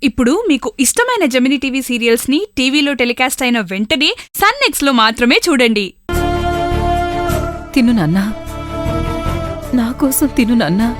ఇప్పుడు మీకు ఇష్టమైన జెమినీ టీవీ సీరియల్స్ ని టీవీలో టెలికాస్ట్ అయిన వెంటనే సన్ నెక్స్ట్ లో మాత్రమే చూడండి. తిను నాన్నా, నా కోసం తిను నాన్నా.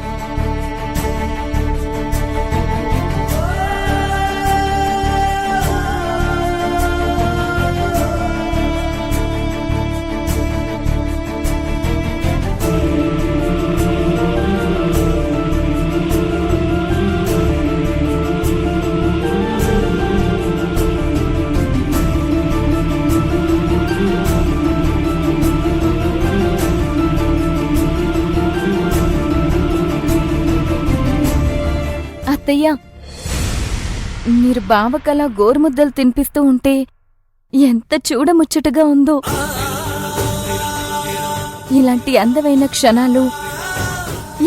అత్తయ్య, మీరు బావకలా గోరుముద్దలు తినిపిస్తూ ఉంటే ఎంత చూడముచ్చటగా ఉందో. ఇలాంటి అందమైన క్షణాలు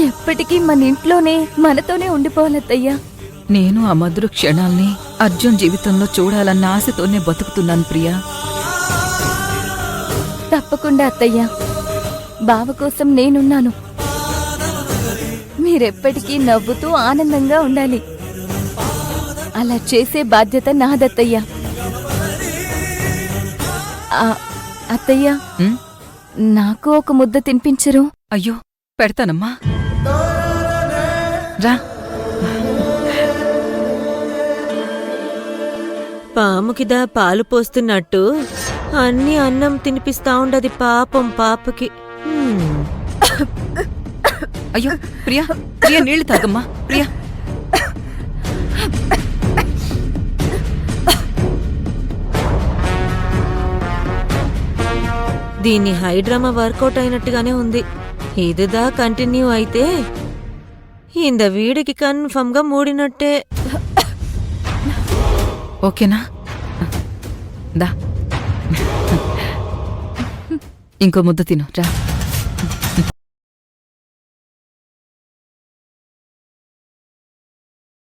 ఎప్పటికీ మన ఇంట్లోనే మనతోనే ఉండిపోవాలత్తయ్యా. నేను ఆ మధుర క్షణాల్ని అర్జున్ జీవితంలో చూడాలన్న ఆశతోనే బతుకుతున్నాను ప్రియా. తప్పకుండా అత్తయ్యా, బావ కోసం నేనున్నాను. మీరెప్పటికీ నవ్వుతూ ఆనందంగా ఉండాలి. అలా చేసే బాధ్యత నాదత్తయ్యా. అత్తయ్యా, నాకు ఒక ముద్ద తినిపించరు? అయ్యో, పెడతానమ్మా, రా. పాముకిదా పాలు పోస్తున్నట్టు అన్ని అన్నం తినిపిస్తా ఉండది పాపం పాపకి. అయ్యో ప్రియా, ప్రియా నీళ్లు తాగమ్మా ప్రియా. దీన్ని హైడ్రామా వర్కౌట్ అయినట్టుగానే ఉంది. ఇదిదా కంటిన్యూ అయితే ఇంద వీడికి కన్ఫర్మ్ గా మూడినట్టే. ఓకేనా? దా, ఇంకో ముద్ద తిను, రా.